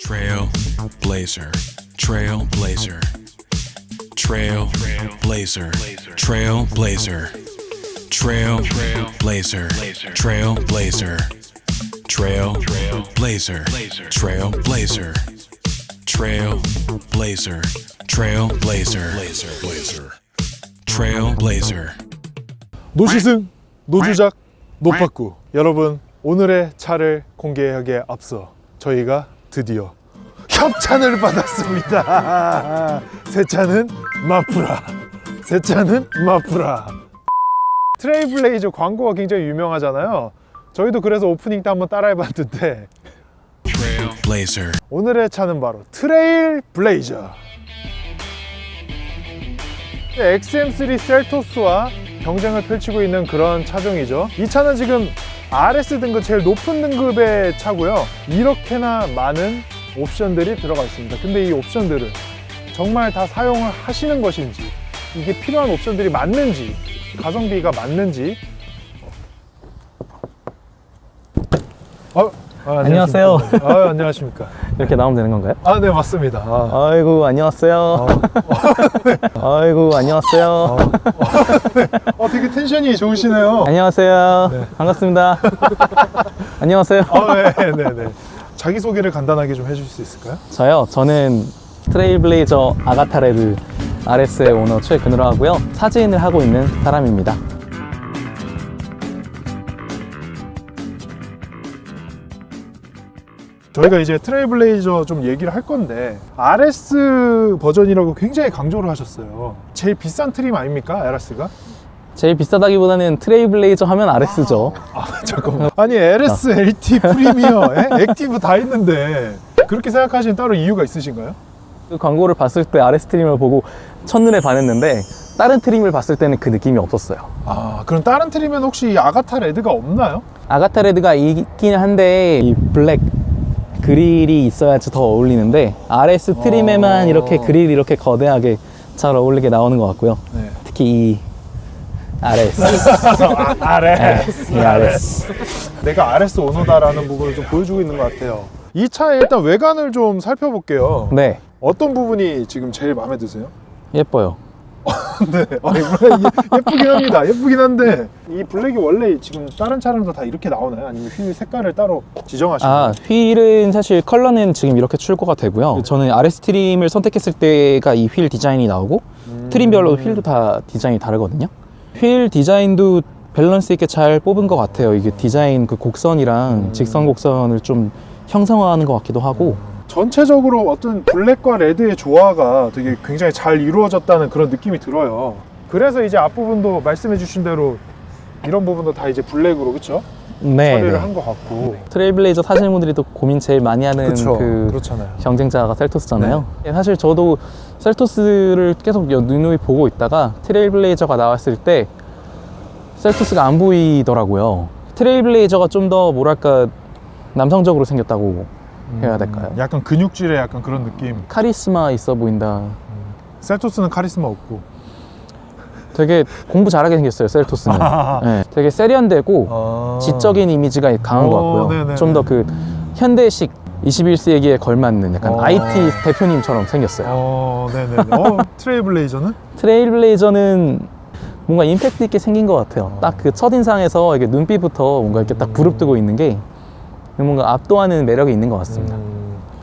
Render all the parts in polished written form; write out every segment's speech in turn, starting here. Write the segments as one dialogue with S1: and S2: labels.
S1: Trailblazer, Trailblazer, Trailblazer, Trailblazer, Trailblazer, Trailblazer, Trailblazer, Trailblazer, Trailblazer, Trailblazer, Trailblazer.
S2: 노시승, 노주작, 노파쿠. 여러분, 오늘의 차를 공개하기에 앞서 저희가 드디어 협찬을 받았습니다. 새 차는 마프라, 새 차는 마프라. 트레일블레이저 광고가 굉장히 유명하잖아요. 저희도 그래서 오프닝 때 한번 따라해봤는데
S1: Trailblazer.
S2: 오늘의 차는 바로 트레일블레이저. XM3 셀토스와 경쟁을 펼치고 있는 그런 차종이죠. 이 차는 지금 RS 등급 제일 높은 등급의 차고요. 이렇게나 많은 옵션들이 들어가 있습니다. 근데 이 옵션들은 정말 다 사용을 하시는 것인지, 이게 필요한 옵션들이 맞는지, 가성비가 맞는지.
S3: 안녕하세요.
S2: 안녕하십니까.
S3: 이렇게 나오면 되는 건가요?
S2: 네, 맞습니다.
S3: 아이고, 안녕하세요. 아이고, 안녕하세요.
S2: 되게 텐션이 좋으시네요.
S3: 안녕하세요.
S2: 네.
S3: 반갑습니다. 안녕하세요.
S2: 네. 자기소개를 간단하게 좀 해주실 수 있을까요?
S3: 저는 트레일블레이저 아가타 레드 RS의 오너 최근으로 하고요. 사진을 하고 있는 사람입니다.
S2: 저희가 이제 트레일블레이저 좀 얘기를 할 건데 RS 버전이라고 굉장히 강조를 하셨어요. 제일 비싼 트림 아닙니까? RS가?
S3: 제일 비싸다기보다는 트레일블레이저 하면 RS죠.
S2: 잠깐만. 아니 LS, LT, 프리미어, 액티브 다 있는데 그렇게 생각하시는 따로 이유가 있으신가요?
S3: 그 광고를 봤을 때 RS 트림을 보고 첫눈에 반했는데 다른 트림을 봤을 때는 그 느낌이 없었어요.
S2: 그럼 다른 트림엔 혹시 아가타 레드가 없나요?
S3: 아가타 레드가 있긴 한데 이 블랙 그릴이 있어야지 더 어울리는데 RS 트림에만 이렇게 그릴이 이렇게 거대하게 잘 어울리게 나오는 것 같고요.
S2: 네.
S3: 특히 이 RS.
S2: RS.
S3: 이 RS.
S2: 내가 RS 오너다라는 부분을 좀 보여주고 있는 것 같아요. 이 차의 일단 외관을 좀 살펴볼게요.
S3: 네,
S2: 어떤 부분이 지금 제일 마음에 드세요?
S3: 예뻐요.
S2: 네, 예쁘긴 합니다. 예쁘긴 한데 이 블랙이 원래 지금 다른 차량도 다 이렇게 나오나요? 아니면 휠 색깔을 따로 지정하시나요?
S3: 휠은 사실 컬러는 지금 이렇게 출고가 되고요. 저는 RS 트림을 선택했을 때가 이 휠 디자인이 나오고 트림별로 휠도 다 디자인이 다르거든요. 휠 디자인도 밸런스 있게 잘 뽑은 것 같아요. 이게 디자인 그 곡선이랑 직선 곡선을 좀 형성화하는 것 같기도 하고
S2: 전체적으로 어떤 블랙과 레드의 조화가 되게 굉장히 잘 이루어졌다는 그런 느낌이 들어요. 그래서 이제 앞부분도 말씀해 주신 대로 이런 부분도 다 이제 블랙으로 그쵸? 처리를 한 것 같고.
S3: 트레일블레이저 타시는 분들이 또 고민 제일 많이 하는
S2: 그렇잖아요.
S3: 경쟁자가 셀토스잖아요. 사실 저도 셀토스를 계속 누누이 보고 있다가 트레일블레이저가 나왔을 때 셀토스가 안 보이더라고요. 트레일블레이저가 좀 더 뭐랄까 남성적으로 생겼다고 해야 될까요?
S2: 약간 근육질의 약간 그런 느낌.
S3: 카리스마 있어 보인다.
S2: 셀토스는 카리스마 없고
S3: 되게 공부 잘하게 생겼어요, 셀토스는. 네, 되게 세련되고 지적인 이미지가 강한 것 같고요. 좀 더 그 현대식 21세기에 걸맞는 약간 IT 대표님처럼 생겼어요.
S2: 트레일블레이저는?
S3: 트레일블레이저는 뭔가 임팩트 있게 생긴 것 같아요. 딱 그 첫인상에서 이게 눈빛부터 뭔가 이렇게 딱 부릅뜨고 있는 게 뭔가 압도하는 매력이 있는 것 같습니다.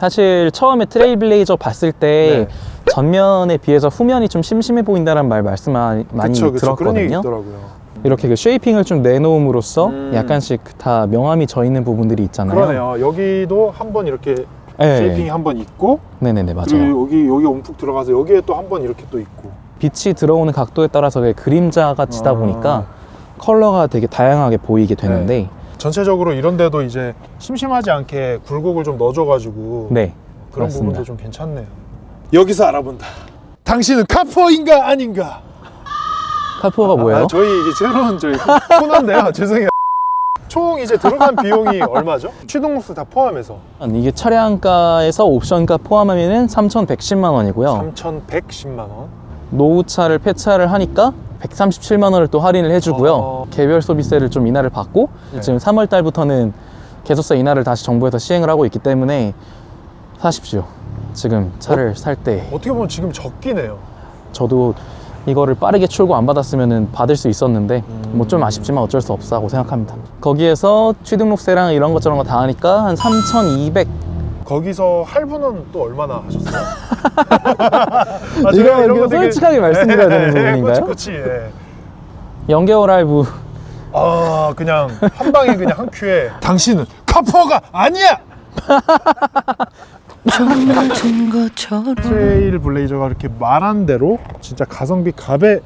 S3: 사실 처음에 트레일블레이저 봤을 때 전면에 비해서 후면이 좀 심심해 보인다는 말씀 많이 들었거든요.
S2: 그런 얘기 있더라고요.
S3: 이렇게 그 쉐이핑을 좀 내놓음으로써 약간씩 다 명암이 져 있는 부분들이 있잖아요.
S2: 그러네요. 여기도 한번 이렇게 쉐이핑이 한번 있고,
S3: 네네네, 맞아요.
S2: 그리고 여기 움푹 들어가서 여기에 또 한번 이렇게 또 있고.
S3: 빛이 들어오는 각도에 따라서 그림자가 지다 보니까 컬러가 되게 다양하게 보이게 되는데
S2: 전체적으로 이런 데도 이제 심심하지 않게 굴곡을 좀 넣어줘가지고
S3: 네,
S2: 그런
S3: 맞습니다.
S2: 부분도 좀 괜찮네요. 여기서 알아본다. 당신은 카포인가 아닌가?
S3: 카푸어가 뭐예요?
S2: 저희 이게 새로운 코너인데요. 죄송해요. 총 이제 들어간 비용이 얼마죠? 취등록세 다 포함해서
S3: 이게 차량가에서 옵션가 포함하면 3,110만 원이고요.
S2: 3,110만 원.
S3: 노후차를 폐차를 하니까 137만 원을 또 할인을 해주고요. 개별 소비세를 좀 인하를 받고 지금 3월 달부터는 개소세 인하를 다시 정부에서 시행을 하고 있기 때문에 사십시오. 지금 차를 살 때
S2: 어떻게 보면 지금 적기네요.
S3: 저도 이거를 빠르게 출고 안 받았으면 받을 수 있었는데 뭐 좀 아쉽지만 어쩔 수 없다고 생각합니다. 거기에서 취등록세랑 이런 것 저런 거 다 하니까 한 3,200.
S2: 거기서 할부는 또 얼마나 하셨어요?
S3: 이거 솔직하게 말씀드려야 되는 부분인가요?
S2: 그렇지. 예.
S3: 0개월 할부.
S2: 아, 그냥 한 방에 그냥 한 큐에 당신은 카푸어가 아니야!
S4: 정말 준 것처럼
S2: 트레일 블레이저가 이렇게 말한 대로 진짜 가성비 값의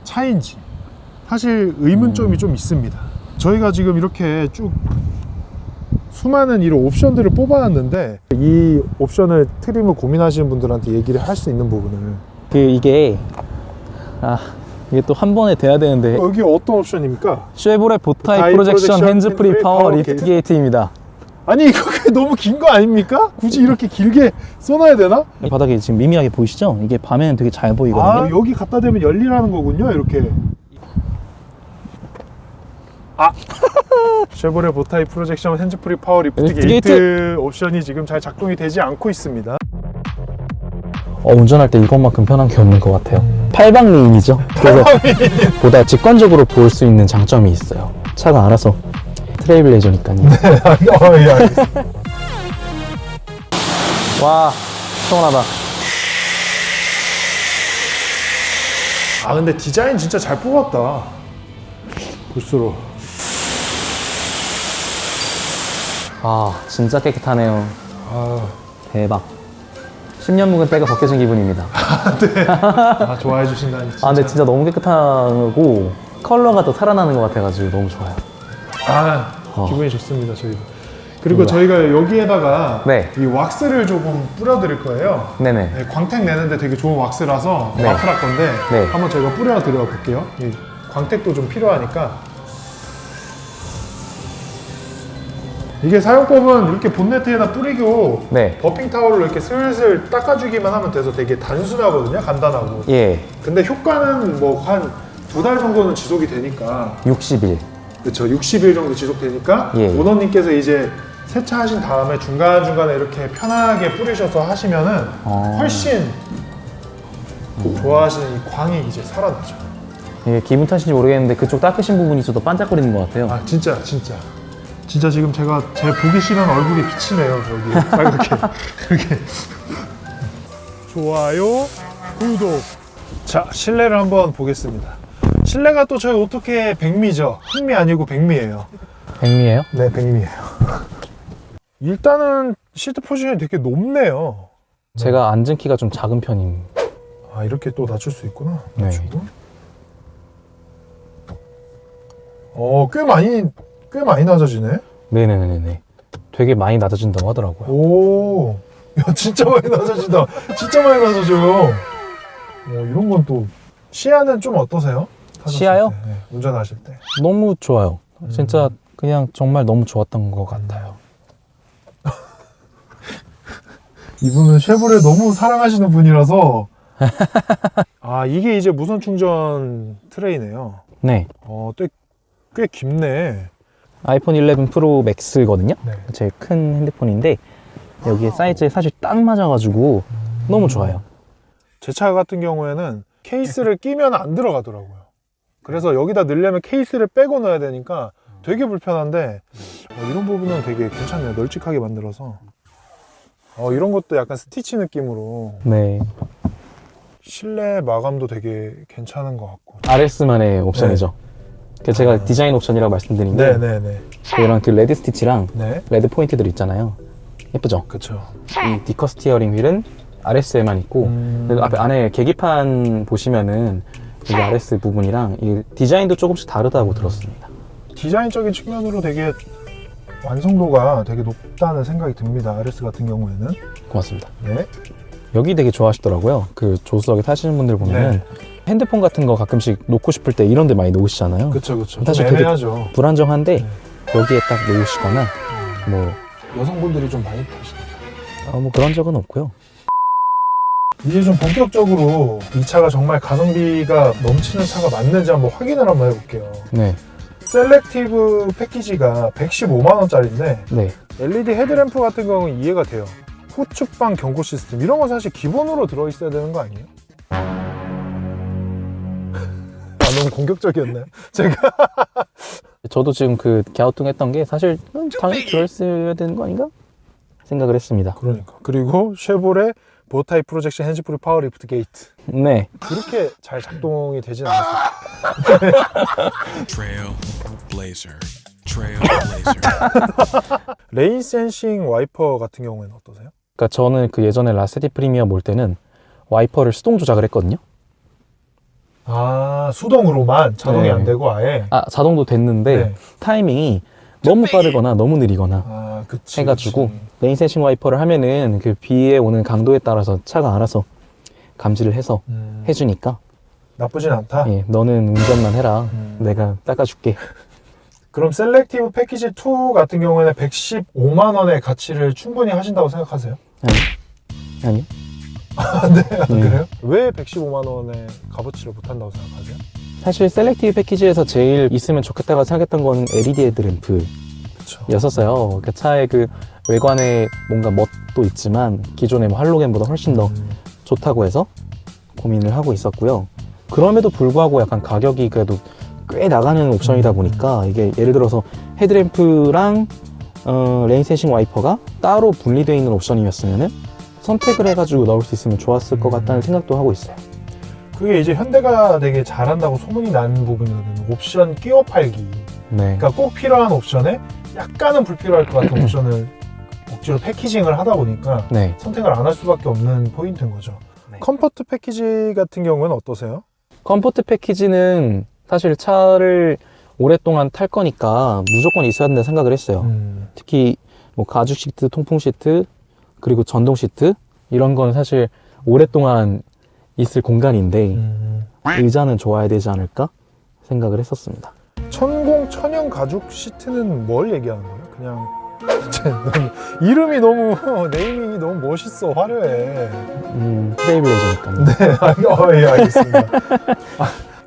S2: 차이인지 사실 의문점이 좀 있습니다. 저희가 지금 이렇게 쭉 수많은 이런 옵션들을 뽑아놨는데 이 옵션을 트림을 고민하시는 분들한테 얘기를 할 수 있는 부분을
S3: 이게 또 한 번에 돼야 되는데
S2: 여기 어떤 옵션입니까?
S3: 쉐보레 보타이
S2: 보타이
S3: 프로젝션
S2: 프로젝션
S3: 핸즈프리
S2: 핸즈프리
S3: 파워
S2: 파워
S3: 리프트 게이트입니다.
S2: 아니 이거 너무 긴 거 아닙니까? 굳이 이렇게 길게 써놔야 되나?
S3: 이 바닥에 지금 미미하게 보이시죠? 이게 밤에는 되게 잘 보이거든요.
S2: 아, 여기 갖다 대면 열리라는 거군요, 이렇게. 쉐보레 보타이 프로젝션 핸즈프리 파워 리프트
S3: 리프트
S2: 게이트 옵션이 지금 잘 작동이 되지 않고 있습니다.
S3: 운전할 때 이것만큼 편한 게 없는 것 같아요. 팔방미인이죠. 그래서 보다 직관적으로 볼 수 있는 장점이 있어요. 차가 알아서 트레일블레이저니까요.
S2: 예, 알겠습니다.
S3: 와, 시원하다.
S2: 아, 근데 디자인 진짜 잘 뽑았다. 볼수록.
S3: 진짜 깨끗하네요.
S2: 아,
S3: 대박. 10년 묵은 때가 벗겨진 기분입니다.
S2: 좋아해 주신다니. 진짜.
S3: 근데 진짜 너무 깨끗하고 컬러가 더 살아나는 것 같아가지고 너무 좋아요.
S2: 기분이 좋습니다, 저희도. 그리고 저희가 여기에다가
S3: 네.
S2: 이 왁스를 조금 뿌려드릴 거예요.
S3: 네네.
S2: 네, 광택 내는데 되게 좋은 왁스라서
S3: 네.
S2: 와플할 건데
S3: 네.
S2: 한번 저희가 뿌려드려 볼게요. 이 광택도 좀 필요하니까. 이게 사용법은 이렇게 본네트에다 뿌리고
S3: 네.
S2: 버핑 타올로 이렇게 슬슬 닦아주기만 하면 돼서 되게 단순하거든요, 간단하고.
S3: 예.
S2: 근데 효과는 뭐 한 2달 정도는 지속이 되니까,
S3: 60일.
S2: 그렇죠, 60일 정도 지속되니까
S3: 예.
S2: 오너님께서 이제 세차하신 다음에 중간중간에 이렇게 편하게 뿌리셔서 하시면은 훨씬 좋아하시는 이 광이 이제 살아나죠.
S3: 이게 기분 탓인지 모르겠는데 그쪽 닦으신 부분이 좀 더 반짝거리는 것 같아요.
S2: 진짜 지금 제가 제 보기 싫은 얼굴이 비치네요, 저기 빨갛게. 이렇게. 좋아요, 구독. 자, 실내를 한번 보겠습니다. 실내가 또 저희 오토케 백미죠. 흑미 아니고 백미예요.
S3: 백미예요?
S2: 네, 백미예요. 일단은 시트 포지션이 되게 높네요.
S3: 제가 앉은 키가 좀 작은 편임.
S2: 이렇게 또 낮출 수 있구나.
S3: 네.
S2: 낮추고. 꽤 많이 낮아지네.
S3: 네네네네. 되게 많이 낮아진다고 하더라고요.
S2: 오, 야, 진짜 많이 낮아진다. 진짜 많이 낮아져요. 이런 건 또 시야는 좀 어떠세요? 타셨을
S3: 시야요?
S2: 때, 네, 운전하실 때.
S3: 너무 좋아요. 진짜 그냥 정말 너무 좋았던 것 같아요.
S2: 이분은 쉐보레 너무 사랑하시는 분이라서. 이게 이제 무선 충전 트레이네요.
S3: 네.
S2: 꽤 깊네.
S3: 아이폰 11 프로 맥스거든요.
S2: 네.
S3: 제일 큰 핸드폰인데 여기에 사이즈에 사실 딱 맞아가지고 너무 좋아요.
S2: 제 차 같은 경우에는 케이스를 끼면 안 들어가더라고요. 그래서 여기다 넣으려면 케이스를 빼고 넣어야 되니까 되게 불편한데 이런 부분은 되게 괜찮네요. 널찍하게 만들어서. 이런 것도 약간 스티치 느낌으로.
S3: 네.
S2: 실내 마감도 되게 괜찮은 것 같고.
S3: RS만의 옵션이죠. 그래서 제가 디자인 옵션이라고 말씀드린 게
S2: 네네네.
S3: 이런 그 레드 스티치랑
S2: 네.
S3: 레드 포인트들 있잖아요. 예쁘죠?
S2: 그쵸.
S3: 이 디커 스티어링 휠은 RS에만 있고 그리고 앞에 안에 계기판 보시면은 이 RS 부분이랑 이 디자인도 조금씩 다르다고 들었습니다.
S2: 디자인적인 측면으로 되게 완성도가 되게 높다는 생각이 듭니다. RS 같은 경우에는.
S3: 고맙습니다.
S2: 네.
S3: 여기 되게 좋아하시더라고요. 그 조수석에 타시는 분들 보면은 핸드폰 같은 거 가끔씩 놓고 싶을 때 이런 데 많이 놓으시잖아요.
S2: 그쵸. 좀
S3: 사실 되게
S2: 애매하죠.
S3: 불안정한데 여기에 딱 놓으시거나 뭐,
S2: 여성분들이 좀 많이 타시니까.
S3: 뭐 그런 적은 없고요.
S2: 이제 좀 본격적으로 이 차가 정말 가성비가 넘치는 차가 맞는지 한번 확인을 한번 해볼게요.
S3: 네.
S2: 셀렉티브 패키지가 115만 원짜리인데
S3: 네.
S2: LED 헤드램프 같은 경우는 이해가 돼요. 후측방 경고 시스템 이런 건 사실 기본으로 들어있어야 되는 거 아니에요? 너무 공격적이었나요? 제가
S3: 저도 지금 그 갸우뚱했던 게 사실 당연히 들어있어야 되는 거 아닌가 생각을 했습니다.
S2: 그러니까. 그리고 쉐보레 보타이 프로젝션 핸즈프리 파워리프트 게이트
S3: 네.
S2: 그렇게 잘 작동이 되진 않았어요.
S1: Trailblazer. Trailblazer.
S2: 레인 센싱 와이퍼 같은 경우에는 어떠세요?
S3: 그러니까 저는 그 예전에 라세티 프리미어 몰 때는 와이퍼를 수동 조작을 했거든요.
S2: 아, 수동으로만 자동이
S3: 네.
S2: 안 되고 아예.
S3: 자동도 됐는데
S2: 네.
S3: 타이밍이 너무 빠르거나 너무 느리거나
S2: 아, 그치.
S3: 해가지고
S2: 그치.
S3: 레인 센싱 와이퍼를 하면은 그 비에 오는 강도에 따라서 차가 알아서 감지를 해서 해주니까
S2: 나쁘진 않다.
S3: 예, 너는 운전만 해라.
S2: 음.
S3: 내가 닦아줄게.
S2: 그럼 셀렉티브 패키지 2 같은 경우에는 115만 원의 가치를 충분히 하신다고 생각하세요?
S3: 아니요.
S2: 그래요? 왜 115만 원의 값어치를 못 한다고 생각하세요?
S3: 사실 셀렉티브 패키지에서 제일 있으면 좋겠다고 생각했던 거는 LED 헤드램프
S2: 그렇죠.
S3: 였었어요. 그 차의 그 외관에 뭔가 멋도 있지만 기존의 뭐 할로겐보다 훨씬 더 좋다고 해서 고민을 하고 있었고요. 그럼에도 불구하고 약간 가격이 그래도 꽤 나가는 옵션이다 보니까 이게 예를 들어서 헤드램프랑 레인 센싱 와이퍼가 따로 분리되어 있는 옵션이었으면은 선택을 해가지고 넣을 수 있으면 좋았을 것 같다는 생각도 하고 있어요.
S2: 그게 이제 현대가 되게 잘한다고 소문이 나는 부분이거든요. 옵션 끼워 팔기.
S3: 네.
S2: 그러니까 꼭 필요한 옵션에 약간은 불필요할 것 같은 옵션을 억지로 패키징을 하다 보니까
S3: 네.
S2: 선택을 안 할 수밖에 없는 포인트인 거죠.
S3: 네.
S2: 컴포트 패키지 같은 경우는 어떠세요?
S3: 컴포트 패키지는 사실 차를 오랫동안 탈 거니까 무조건 있어야 된다 생각을 했어요. 특히 뭐 가죽 시트, 통풍 시트, 그리고 전동 시트 이런 건 사실 오랫동안 있을 공간인데 의자는 좋아야 되지 않을까 생각을 했었습니다.
S2: 천연 가죽 시트는 뭘 얘기하는 거예요? 그냥 이름이 너무 네이밍이 너무 멋있어, 화려해.
S3: 트레일블레이저니까요.
S2: 예, 알겠습니다.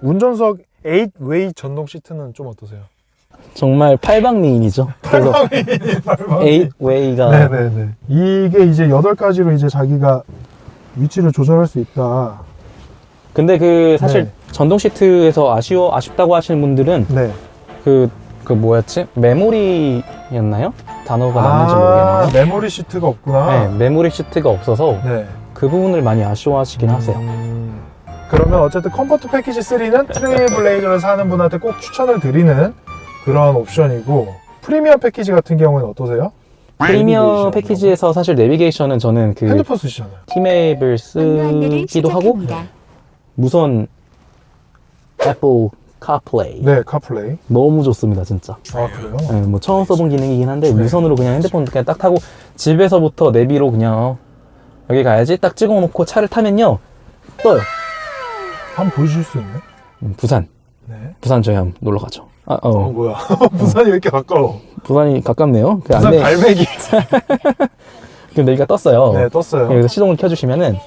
S2: 운전석 8웨이 전동 시트는 좀 어떠세요?
S3: 정말 팔방미인이죠. 그래서 8웨이가
S2: 네네네. 이게 이제 8가지로 이제 자기가 위치를 조절할 수 있다.
S3: 근데 그 사실
S2: 네.
S3: 전동 시트에서 아쉽다고 하시는 분들은
S2: 네.
S3: 그 뭐였지? 메모리였나요? 단어가 맞는지 모르겠네요.
S2: 메모리 시트가 없구나.
S3: 네, 메모리 시트가 없어서
S2: 네.
S3: 그 부분을 많이 아쉬워하시긴 하세요.
S2: 그러면 어쨌든 컴포트 패키지 3는 트레일블레이저를 사는 분한테 꼭 추천을 드리는 그런 옵션이고, 프리미엄 패키지 같은 경우는 어떠세요?
S3: 프리미엄
S2: 내비게이션.
S3: 패키지에서 사실 내비게이션은 저는 그
S2: 핸드폰 쓰시잖아요.
S3: T맵을 쓰기도 하고 무선 애플 카플레이
S2: 네, 카플레이.
S3: 너무 좋습니다 진짜.
S2: 아, 그래요?
S3: 네, 뭐 처음 써본 기능이긴 한데
S2: 네.
S3: 무선으로 그냥 핸드폰 그냥 딱 타고 집에서부터 내비로 그냥 여기 가야지 딱 찍어놓고 차를 타면요 떠요.
S2: 한번 보여주실 수 있나요?
S3: 부산 저희 한번 놀러 가죠.
S2: 뭐야. 부산이 왜 이렇게 가까워?
S3: 부산이 가깝네요. 그
S2: 부산
S3: 안내
S2: 갈매기.
S3: 그 내비가 떴어요.
S2: 네, 떴어요.
S3: 여기서 시동을 켜주시면은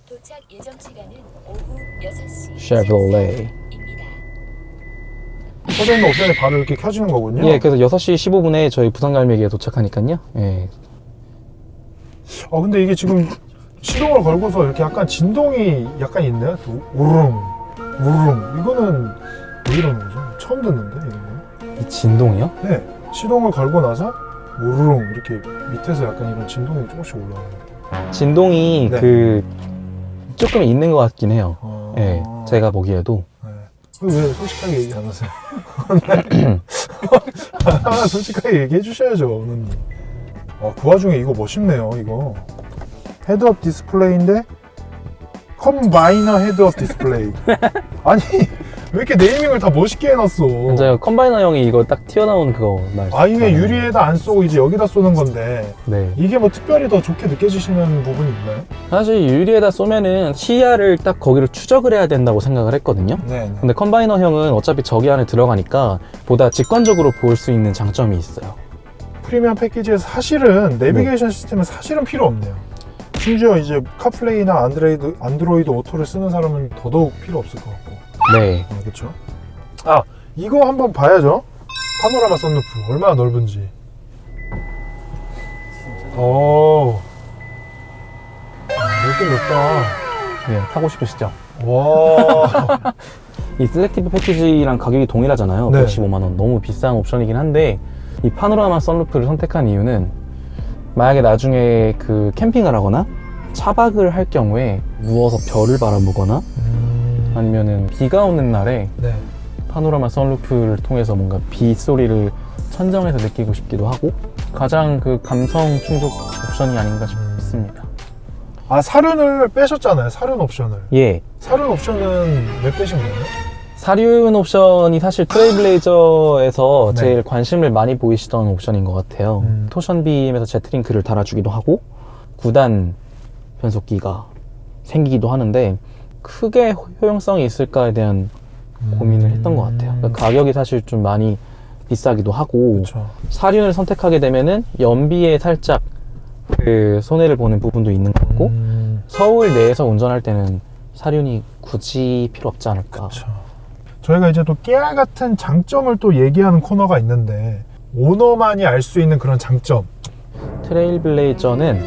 S5: 도착 예정 시간은 오후 6시
S3: 쉐보레.
S2: 켜져 있는 옵션이 바로 이렇게 켜지는 거군요.
S3: 예, 그래서 6시 15분에 저희 부산 갈매기에 도착하니까요. 예.
S2: 근데 이게 지금 시동을 걸고서 이렇게 약간 진동이 약간 있네요. 또 우릉, 우릉. 이거는 왜 이러는 거죠? 처음 듣는데, 이런 거.
S3: 이 진동이요?
S2: 네. 시동을 걸고 나서 우릉 이렇게 밑에서 약간 이런 진동이 조금씩 올라오는데.
S3: 진동이
S2: 네.
S3: 그 조금 있는 것 같긴 해요.
S2: 아.
S3: 예, 제가 보기에도.
S2: 네. 왜 솔직하게 얘기 안 하세요? 솔직하게 얘기해 주셔야죠, 누님. 그 와중에 이거 멋있네요, 이거. 헤드업 디스플레이인데 컴바이너 헤드업 디스플레이. 아니, 왜 이렇게 네이밍을 다 멋있게 해놨어?
S3: 맞아요. 컴바이너 형이 이거 딱 튀어나온 그거 말.
S2: 이게 유리에다 안 쏘고 이제 여기다 쏘는 건데,
S3: 네.
S2: 이게 뭐 특별히 더 좋게 느껴지시는 부분이 있나요?
S3: 사실 유리에다 쏘면은 시야를 딱 거기를 추적을 해야 된다고 생각을 했거든요.
S2: 네.
S3: 근데 컴바이너 형은 어차피 저기 안에 들어가니까 보다 직관적으로 볼 수 있는 장점이 있어요.
S2: 프리미엄 패키지에서 사실은 내비게이션 시스템은 사실은 필요 없네요. 심지어 이제 카플레이나 안드로이드 오토를 쓰는 사람은 더더욱 필요 없을 것 같고.
S3: 네.
S2: 그렇죠. 이거 한번 봐야죠. 파노라마 썬루프 얼마나 넓은지. 느낌 좋다.
S3: 네, 타고 싶으시죠?
S2: 와.
S3: 이 셀렉티브 패키지랑 가격이 동일하잖아요.
S2: 네.
S3: 115만 원. 너무 비싼 옵션이긴 한데 이 파노라마 선루프를 선택한 이유는 만약에 나중에 그 캠핑을 하거나 차박을 할 경우에 누워서 별을 바라보거나 아니면은 비가 오는 날에
S2: 네.
S3: 파노라마 선루프를 통해서 뭔가 비 소리를 천정에서 느끼고 싶기도 하고 가장 그 감성 충족 옵션이 아닌가 싶습니다.
S2: 아, 사륜을 빼셨잖아요. 사륜 옵션을.
S3: 예.
S2: 사륜 옵션은 왜 빼신 거예요?
S3: 사륜 옵션이 사실 트레일블레이저에서
S2: 네.
S3: 제일 관심을 많이 보이시던 옵션인 것 같아요. 토션빔에서 제트링크를 달아주기도 하고 9단 변속기가 생기기도 하는데 크게 효용성이 있을까에 대한 고민을 했던 것 같아요. 그러니까 가격이 사실 좀 많이 비싸기도 하고
S2: 그렇죠.
S3: 사륜을 선택하게 되면은 연비에 살짝 그 손해를 보는 부분도 있는 것 같고 서울 내에서 운전할 때는 사륜이 굳이 필요 없지 않을까.
S2: 그렇죠. 저희가 이제 또 깨알 같은 장점을 또 얘기하는 코너가 있는데 오너만이 알 수 있는 그런 장점.
S3: 트레일블레이저는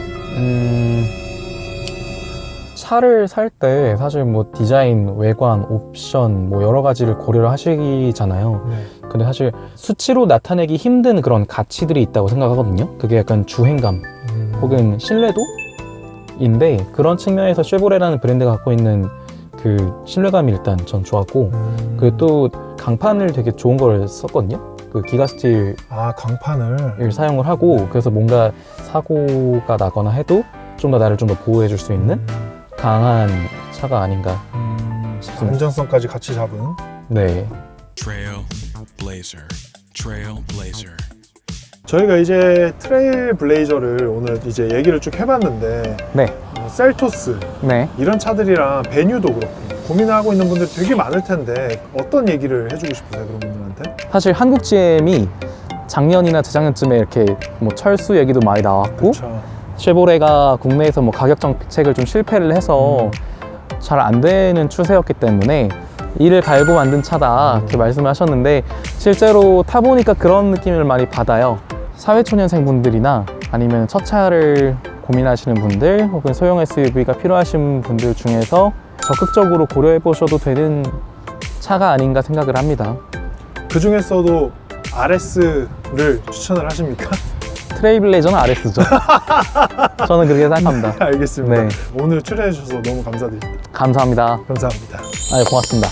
S3: 차를 살 때 사실 뭐 디자인, 외관, 옵션 뭐 여러 가지를 고려를 하시잖아요.
S2: 네.
S3: 근데 사실 수치로 나타내기 힘든 그런 가치들이 있다고 생각하거든요. 그게 약간 주행감 혹은 신뢰도인데 그런 측면에서 쉐보레라는 브랜드가 갖고 있는 그 신뢰감이 일단 전 좋았고 그리고 또 강판을 되게 좋은 걸 썼거든요. 그 기가스틸
S2: 아, 강판을.
S3: 사용을 하고 그래서 뭔가 사고가 나거나 해도 좀 더 나를 좀 더 보호해 줄 수 있는 강한 차가 아닌가 싶습니다.
S2: 안전성까지 같이 잡은.
S3: 네.
S1: Trailblazer. Trailblazer.
S2: 저희가 이제 트레일 블레이저를 오늘 이제 얘기를 쭉 해봤는데
S3: 네.
S2: 셀토스
S3: 네.
S2: 이런 차들이랑 베뉴도 그렇고 고민을 하고 있는 분들이 되게 많을 텐데 어떤 얘기를 해주고 싶으세요, 그런 분들한테?
S3: 사실 한국 GM이 작년이나 재작년쯤에 이렇게 뭐 철수 얘기도 많이 나왔고
S2: 그렇죠.
S3: 쉐보레가 국내에서 뭐 가격 정책을 좀 실패를 해서 잘 안 되는 추세였기 때문에 이를 갈고 만든 차다 이렇게 말씀을 하셨는데 실제로 타보니까 그런 느낌을 많이 받아요. 사회초년생 분들이나 아니면 첫 차를 고민하시는 분들 혹은 소형 SUV가 필요하신 분들 중에서 적극적으로 고려해 보셔도 되는 차가 아닌가 생각을 합니다.
S2: 그 중에서도 RS를 추천을 하십니까?
S3: 트레일블레이저는 RS죠. 저는 그렇게 생각합니다.
S2: 알겠습니다.
S3: 네.
S2: 오늘 출연해 주셔서 너무 감사드립니다.
S3: 감사합니다.
S2: 감사합니다.
S3: 고맙습니다.